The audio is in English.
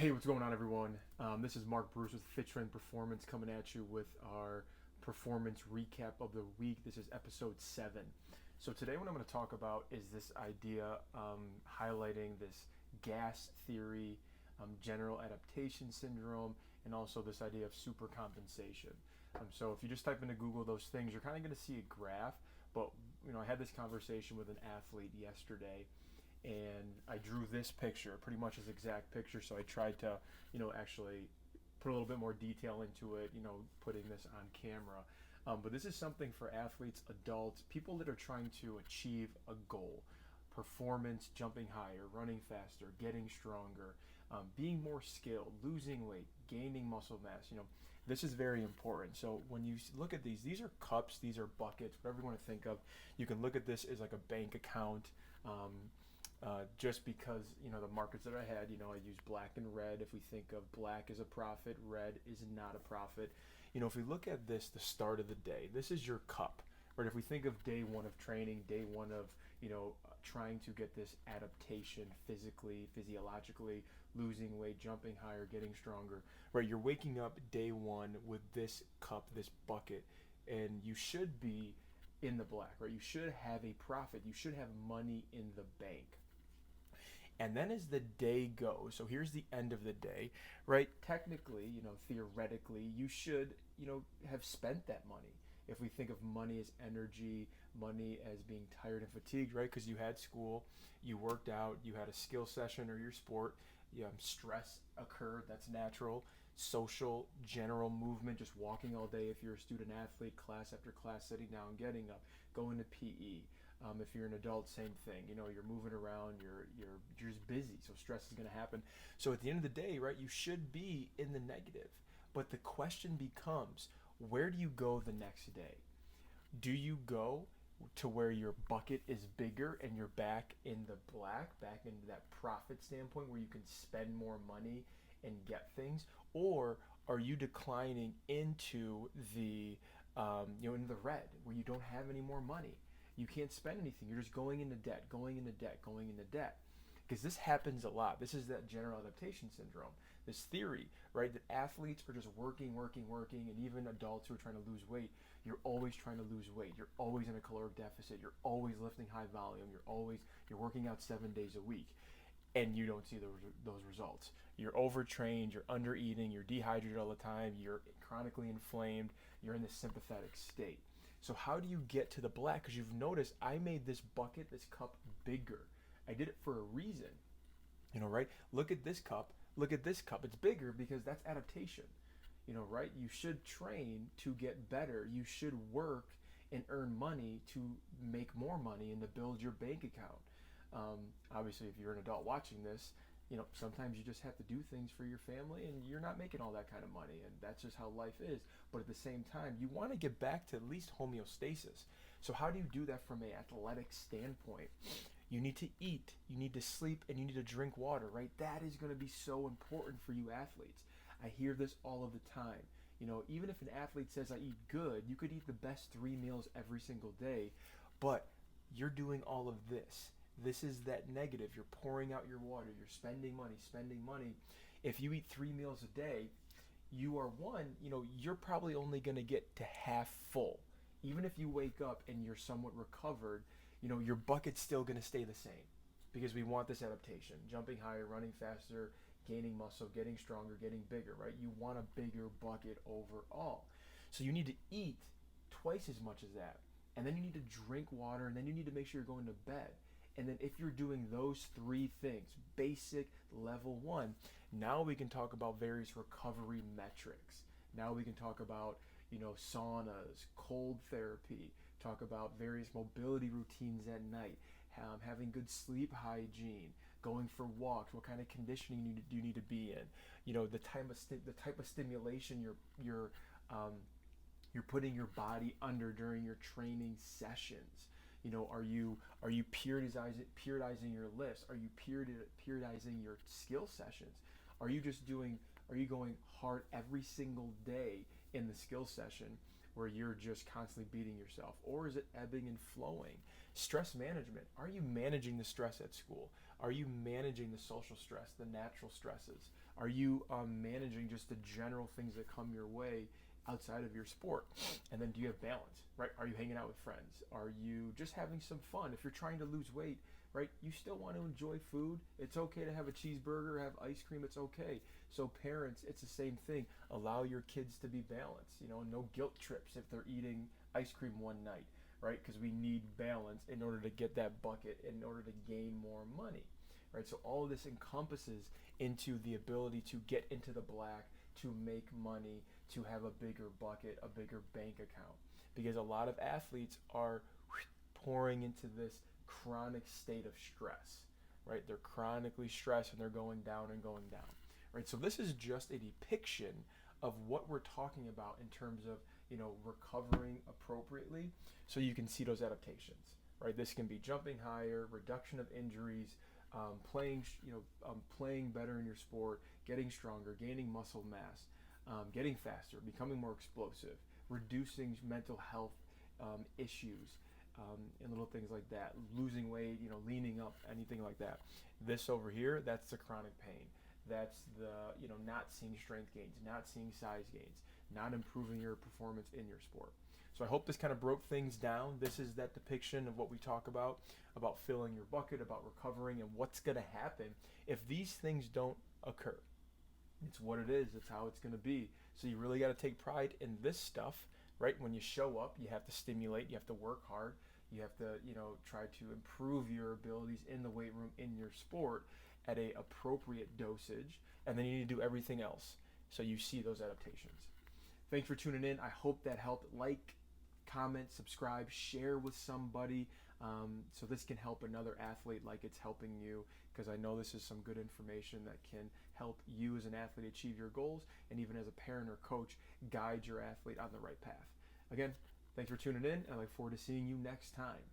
Hey, what's going on, everyone? This is Mark Bruce with Fit Trend Performance coming at you with our performance recap of the week. This is episode 7. So, today, what I'm going to talk about is this idea highlighting this gas theory, general adaptation syndrome, and also this idea of supercompensation. So, if you just type into Google those things, you're kind of going to see a graph. But, I had this conversation with an athlete yesterday and I drew this picture, pretty much his exact picture. So I tried to, actually put a little bit more detail into it, putting this on camera. But this is something for athletes, adults, people that are trying to achieve a goal: performance, jumping higher, running faster, getting stronger, being more skilled, losing weight, gaining muscle mass. This is very important. So when you look at these are cups, these are buckets, whatever you want to think of. You can look at this as like a bank account. Just because the markets that I had, I use black and red. If we think of black as a profit, red is not a profit. If we look at this, the start of the day, this is your cup. Right? If we think of day one of training, day one of trying to get this adaptation physically, physiologically, losing weight, jumping higher, getting stronger. Right? You're waking up day one with this cup, this bucket, and you should be in the black. Right? You should have a profit. You should have money in the bank. And then as the day goes, so here's the end of the day, right? Technically, theoretically, you should, have spent that money. If we think of money as energy, money as being tired and fatigued, right? Because you had school, you worked out, you had a skill session or your sport, stress occurred, that's natural. Social, general movement, just walking all day if you're a student athlete, class after class, sitting down, getting up, going to PE. If you're an adult, same thing. You're moving around, you're just busy, so stress is going to happen. So at the end of the day, right, you should be in the negative. But the question becomes, where do you go the next day? Do you go to where your bucket is bigger and you're back in the black, back into that profit standpoint where you can spend more money and get things, or are you declining into the into the red where you don't have any more money? You can't spend anything. You're just going into debt, going into debt, going into debt. Because this happens a lot. This is that general adaptation syndrome. This theory, right, that athletes are just working, working, working, and even adults who are trying to lose weight, you're always trying to lose weight. You're always in a caloric deficit. You're always lifting high volume. You're working out 7 days a week, and you don't see those results. You're overtrained. You're under eating. You're dehydrated all the time. You're chronically inflamed. You're in this sympathetic state. So how do you get to the black? Because you've noticed I made this bucket, this cup, bigger. I did it for a reason. Right? Look at this cup. Look at this cup. It's bigger because that's adaptation. Right? You should train to get better. You should work and earn money to make more money and to build your bank account. Obviously, if you're an adult watching this, sometimes you just have to do things for your family and you're not making all that kind of money, and that's just how life is. But at the same time, you want to get back to at least homeostasis. So how do you do that from an athletic standpoint? You need to eat, you need to sleep, and you need to drink water, right? That is going to be so important for you athletes. I hear this all of the time. Even if an athlete says I eat good, you could eat the best 3 meals every single day, but you're doing all of this. This is that negative. You're pouring out your water. You're spending money, spending money. If you eat 3 meals a day, you are you're probably only going to get to half full. Even if you wake up and you're somewhat recovered, your bucket's still going to stay the same because we want this adaptation: jumping higher, running faster, gaining muscle, getting stronger, getting bigger, right? You want a bigger bucket overall. So you need to eat twice as much as that. And then you need to drink water, and then you need to make sure you're going to bed. And then if you're doing those three things, basic level one, now we can talk about various recovery metrics. Now we can talk about, saunas, cold therapy, talk about various mobility routines at night, having good sleep hygiene, going for walks, what kind of conditioning do you need to be in, the type of stimulation you're putting your body under during your training sessions. Are you periodizing your lifts? Are you periodizing your skill sessions? Are you going hard every single day in the skill session where you're just constantly beating yourself? Or is it ebbing and flowing? Stress management. Are you managing the stress at school? Are you managing the social stress, the natural stresses? Are you managing just the general things that come your way outside of your sport? And then do you have balance, right? Are you hanging out with friends? Are you just having some fun? If you're trying to lose weight, right, you still want to enjoy food. It's okay to have a cheeseburger, have ice cream, it's okay. So parents, it's the same thing. Allow your kids to be balanced, no guilt trips if they're eating ice cream one night, right? Because we need balance in order to get that bucket, in order to gain more money, right? So all of this encompasses into the ability to get into the black, to make money, to have a bigger bucket, a bigger bank account. Because a lot of athletes are pouring into this chronic state of stress, right? They're chronically stressed and they're going down and going down, right? So this is just a depiction of what we're talking about in terms of, recovering appropriately, so you can see those adaptations, right? This can be jumping higher, reduction of injuries, playing better in your sport, getting stronger, gaining muscle mass, getting faster, becoming more explosive, reducing mental health issues, and little things like that, losing weight, leaning up, anything like that. This over here, that's the chronic pain. That's the, not seeing strength gains, not seeing size gains, not improving your performance in your sport. So I hope this kind of broke things down. This is that depiction of what we talk about filling your bucket, about recovering, and what's going to happen if these things don't occur. It's what it is. It's how it's going to be. So you really got to take pride in this stuff, right? When you show up, you have to stimulate. You have to work hard. You have to, try to improve your abilities in the weight room, in your sport, at a appropriate dosage. And then you need to do everything else so you see those adaptations. Thanks for tuning in. I hope that helped. Like, comment, subscribe, share with somebody, so this can help another athlete like it's helping you, because I know this is some good information that can help you as an athlete achieve your goals, and even as a parent or coach, guide your athlete on the right path. Again, thanks for tuning in, and I look forward to seeing you next time.